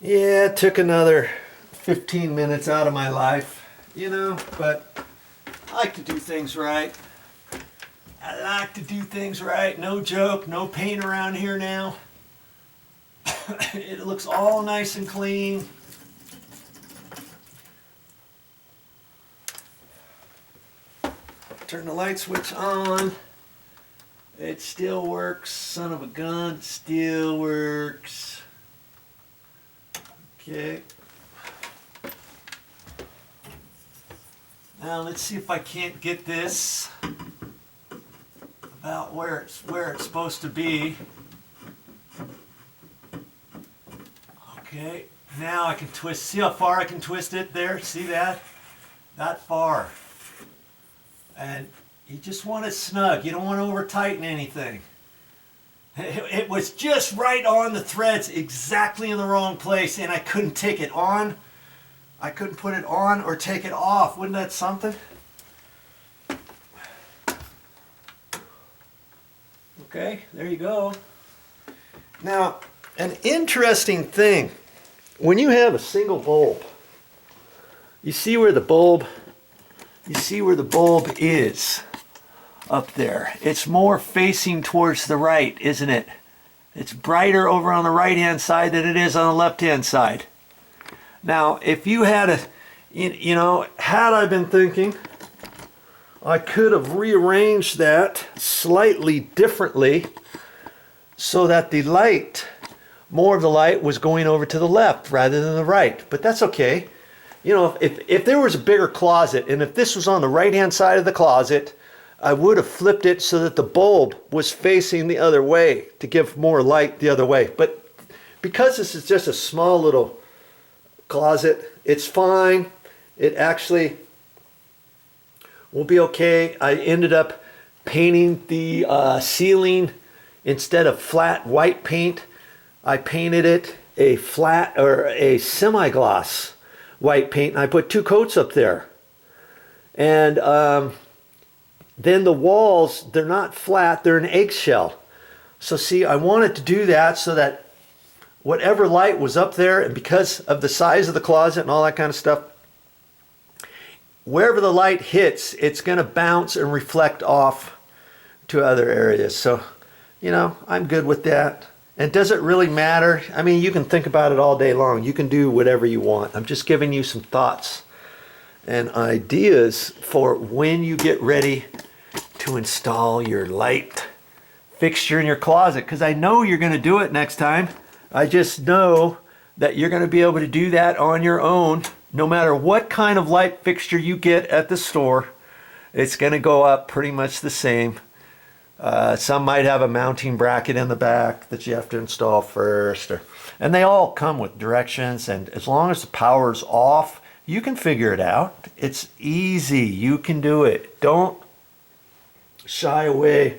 Yeah, it took another 15 minutes out of my life, you know, but I like to do things right. I like to do things right. No joke, no paint around here now. It looks all nice and clean. Turn the light switch on. It still works. Son of a gun, it still works. Okay. Now let's see if I can't get this about where it's supposed to be. Okay. Now I can twist. See how far I can twist it there? See that? That far. And you just want it snug. You don't want to over tighten anything. It was just right on the threads, exactly in the wrong place, and I couldn't take it on. I couldn't put it on or take it off. Wasn't that something? Okay, there you go. Now, an interesting thing, when you have a single bulb, you see where the bulb is up there. It's more facing towards the right, isn't it? It's brighter over on the right hand side than it is on the left hand side. Now, if you had a, you know, had I been thinking, I could have rearranged that slightly differently so that the light, more of the light was going over to the left rather than the right. But that's okay. You know, if there was a bigger closet and if this was on the right hand side of the closet, I would have flipped it so that the bulb was facing the other way to give more light the other way. But because this is just a small little closet, it's fine. It actually will be okay. I ended up painting the ceiling. Instead of flat white paint, I painted it a flat or a semi-gloss white paint, and I put 2 coats up there. And then the walls, they're not flat, they're an eggshell. So see, I wanted to do that so that whatever light was up there, and because of the size of the closet and all that kind of stuff, wherever the light hits, it's going to bounce and reflect off to other areas. So, you know, I'm good with that. And does it really matter? I mean, you can think about it all day long. You can do whatever you want. I'm just giving you some thoughts and ideas for when you get ready to install your light fixture in your closet, because I know you're going to do it next time. I just know that you're going to be able to do that on your own. No matter what kind of light fixture you get at the store, it's going to go up pretty much the same. Some might have a mounting bracket in the back that you have to install first. And they all come with directions, and as long as the power's off, you can figure it out. It's easy. You can do it. Don't shy away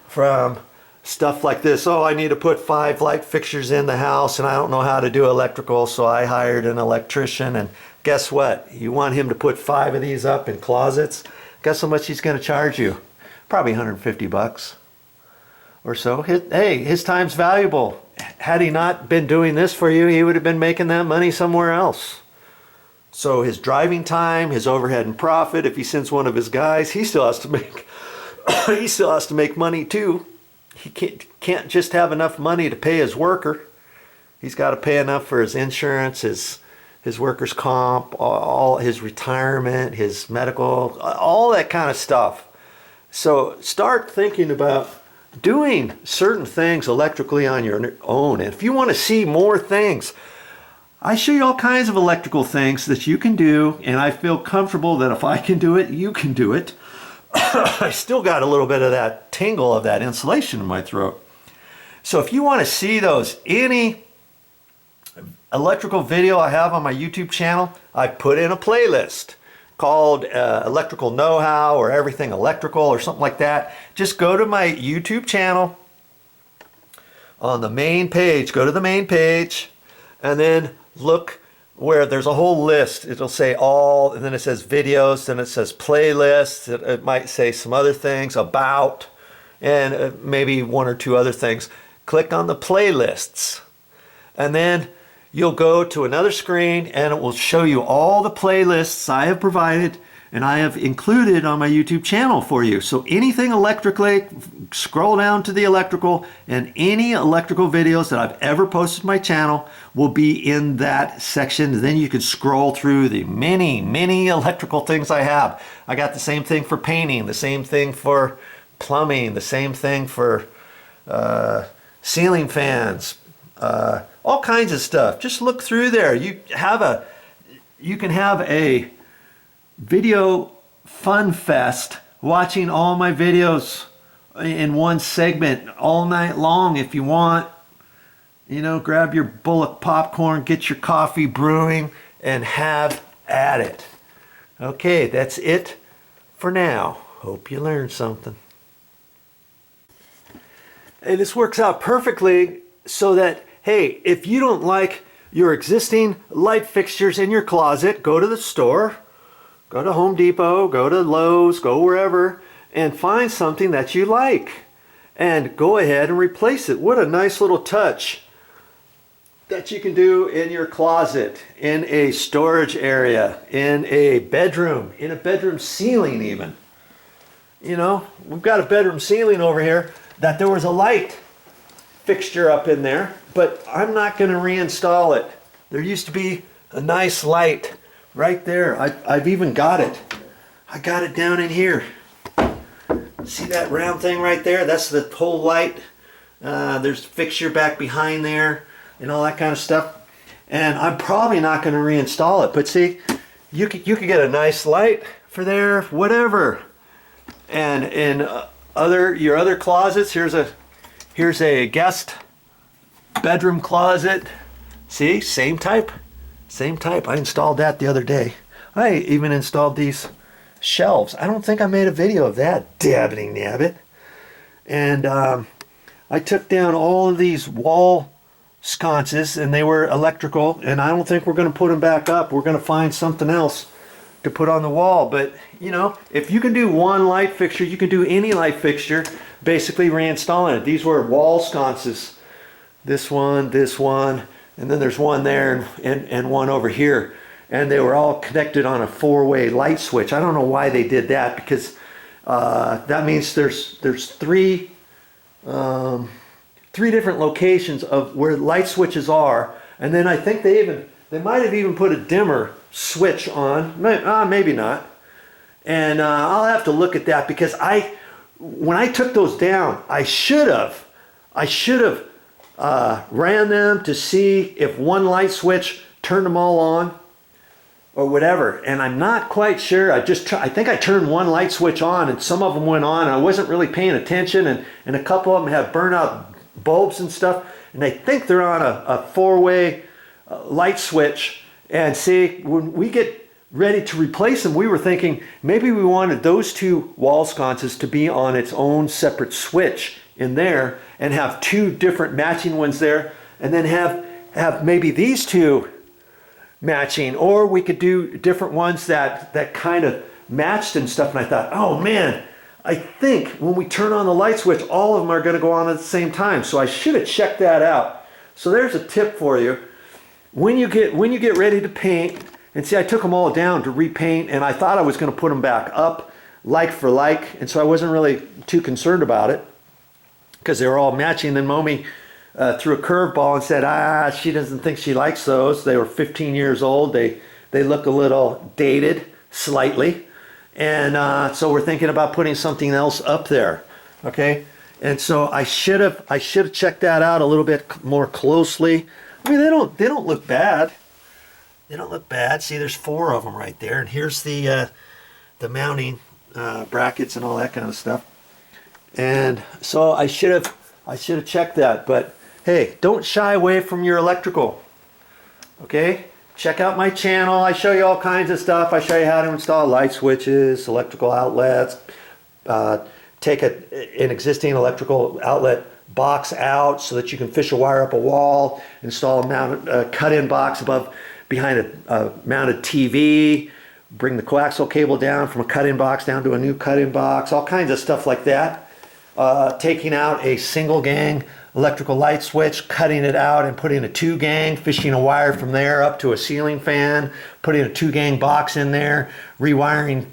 from stuff like this. Oh, I need to put 5 light fixtures in the house and I don't know how to do electrical, so I hired an electrician. And guess what? You want him to put 5 of these up in closets? Guess how much he's going to charge you? Probably 150 bucks or so. Hey, his time's valuable. Had he not been doing this for you, he would have been making that money somewhere else. So his driving time, his overhead and profit, if he sends one of his guys, he still has to make he still has to make money too. He can't just have enough money to pay his worker. He's got to pay enough for his insurance, his workers' comp, all his retirement, his medical, all that kind of stuff. So start thinking about doing certain things electrically on your own. And if you want to see more things, I show you all kinds of electrical things that you can do, and I feel comfortable that if I can do it, you can do it. I still got a little bit of that tingle of that insulation in my throat. So if you want to see any electrical video I have on my YouTube channel, I put in a playlist called Electrical Know-How or Everything Electrical or something like that. Just go to my YouTube channel. On the main page, go to the main page and then look where there's a whole list. It'll say all, and then it says videos, then it says playlists. It might say some other things about, and maybe 1 or 2 other things. Click on the playlists, and then you'll go to another screen and it will show you all the playlists I have provided and I have included on my YouTube channel for you. So anything electrically, scroll down to the electrical, and any electrical videos that I've ever posted to my channel will be in that section. Then you can scroll through the many electrical things I have. I got the same thing for painting, the same thing for plumbing, the same thing for ceiling fans, all kinds of stuff. Just look through there. You can have a video fun fest watching all my videos in one segment all night long if you want. You know, grab your bowl of popcorn, get your coffee brewing, and have at it. Okay, that's it for now. Hope you learned something. And this works out perfectly so that, hey, if you don't like your existing light fixtures in your closet, go to the store, go to Home Depot, go to Lowe's, go wherever, and find something that you like. And go ahead and replace it. What a nice little touch that you can do in your closet, in a storage area, in a bedroom ceiling even. You know, we've got a bedroom ceiling over here that there was a light fixture up in there, but I'm not going to reinstall it. There used to be a nice light right there. I've even got it. I got it down in here. See that round thing right there? That's the whole light. There's a fixture back behind there and all that kind of stuff. And I'm probably not going to reinstall it. But see, you could get a nice light for there, whatever. And in your other closets, here's a guest bedroom closet. See, same type. Same type. I installed that the other day. I even installed these shelves. I don't think I made a video of that. Dabbity nabbit. And I took down all of these wall sconces, and they were electrical, and I don't think we're going to put them back up. We're going to find something else to put on the wall. But, you know, if you can do one light fixture, you can do any light fixture, basically reinstalling it. These were wall sconces. This one, and then there's one there and one over here. And they were all connected on a four-way light switch. I don't know why they did that, because that means there's three different locations of where light switches are. And then I think they might have even put a dimmer switch on. Maybe not. And I'll have to look at that, because when I took those down, I should have ran them to see if one light switch turned them all on or whatever. And I'm not quite sure. I think I turned one light switch on, and some of them went on, and I wasn't really paying attention, and a couple of them have burnout bulbs and stuff, and I think they're on a four-way light switch. And see, when we get ready to replace them, we were thinking maybe we wanted those two wall sconces to be on its own separate switch in there, and have two different matching ones there, and then have maybe these two matching, or we could do different ones that kind of matched and stuff. And I thought, oh man, I think when we turn on the light switch, all of them are going to go on at the same time. So I should have checked that out. So there's a tip for you. When you get ready to paint, and see, I took them all down to repaint, and I thought I was going to put them back up like for like, and so I wasn't really too concerned about it, because they were all matching. Then Momi threw a curveball and said, she doesn't think she likes those. They were 15 years old. They look a little dated, slightly. And so we're thinking about putting something else up there. Okay? And so I should have checked that out a little bit more closely. I mean, they don't look bad. They don't look bad. See, there's 4 of them right there. And here's the mounting brackets and all that kind of stuff. And so I should have checked that. But hey, don't shy away from your electrical. Okay? Check out my channel. I show you all kinds of stuff. I show you how to install light switches, electrical outlets, take an existing electrical outlet box out so that you can fish a wire up a wall, install a cut-in box behind a mounted TV, bring the coaxial cable down from a cut-in box down to a new cut-in box, all kinds of stuff like that. Taking out a single gang electrical light switch, cutting it out and putting a 2-gang, fishing a wire from there up to a ceiling fan, putting a 2-gang box in there, rewiring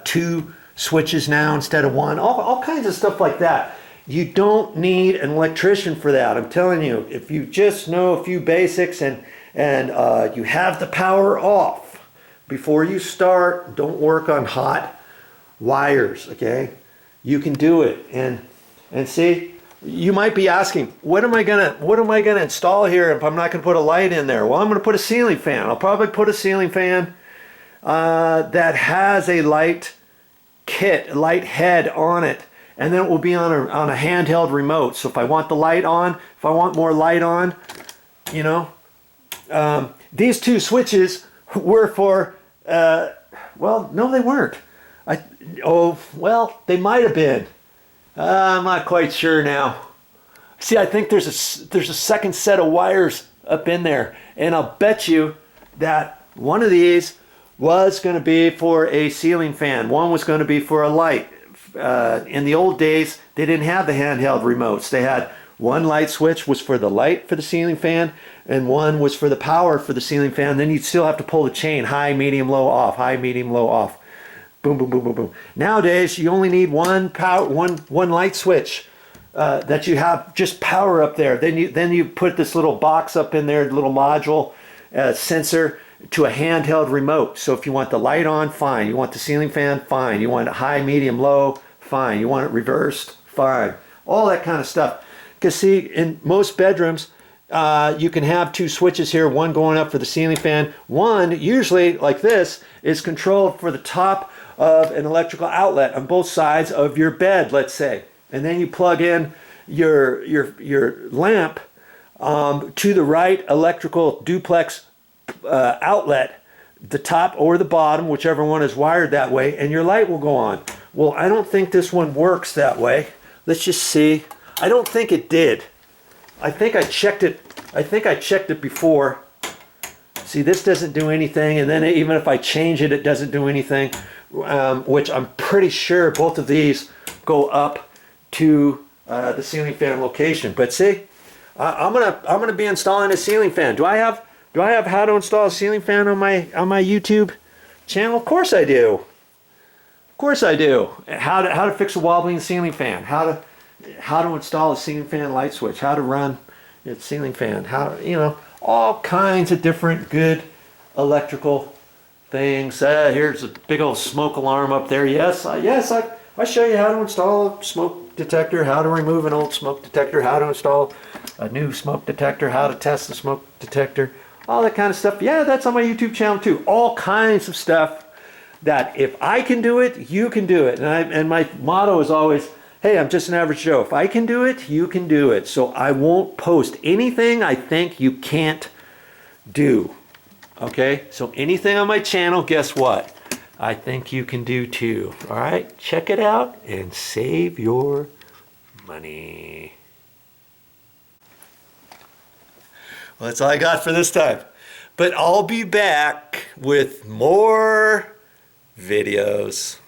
2 switches now instead of 1, all kinds of stuff like that. You don't need an electrician for that. I'm telling you, if you just know a few basics and you have the power off before you start, don't work on hot wires, okay? You can do it. And see, you might be asking, what am I gonna install here if I'm not gonna put a light in there? Well, I'm gonna put a ceiling fan. I'll probably put a ceiling fan that has a light kit, a light head on it, and then it will be on a handheld remote. So if I want the light on, if I want more light on, you know, these 2 switches were for, well, no, they weren't. Well, they might have been. I'm not quite sure now. See, I think there's a second set of wires up in there, and I'll bet you that one of these was going to be for a ceiling fan. One was going to be for a light. In the old days, they didn't have the handheld remotes. They had one light switch was for the light for the ceiling fan, and one was for the power for the ceiling fan. Then you'd still have to pull the chain, high, medium, low, off, high, medium, low, off. Boom, boom, boom, boom, boom. Nowadays, you only need one light switch that you have just power up there. Then you put this little box up in there, little module sensor to a handheld remote. So if you want the light on, fine. You want the ceiling fan, fine. You want it high, medium, low, fine. You want it reversed, fine. All that kind of stuff. Because see, in most bedrooms, you can have 2 switches here, one going up for the ceiling fan. One, usually like this, is controlled for the top of an electrical outlet on both sides of your bed, let's say. And then you plug in your lamp to the right electrical duplex outlet, the top or the bottom, whichever one is wired that way, and your light will go on. Well, I don't think this one works that way. Let's just see. I don't think it did. I think I checked it before. See, this doesn't do anything, and then even if I change it, it doesn't do anything, which I'm pretty sure both of these go up to the ceiling fan location. But see, I'm gonna be installing a ceiling fan. Do I have how to install a ceiling fan on my YouTube channel? Of course I do. Of course I do. How to fix a wobbling ceiling fan. How to install a ceiling fan light switch. How to run a ceiling fan. All kinds of different good electrical things. Here's a big old smoke alarm up there. Yes, I show you how to install a smoke detector, how to remove an old smoke detector, how to install a new smoke detector, how to test the smoke detector, all that kind of stuff. Yeah, that's on my YouTube channel too. All kinds of stuff that if I can do it, you can do it. And my motto is always, hey, I'm just an average Joe. If I can do it, you can do it. So I won't post anything I think you can't do. Okay? So anything on my channel, guess what? I think you can do too. All right? Check it out and save your money. Well, that's all I got for this time. But I'll be back with more videos.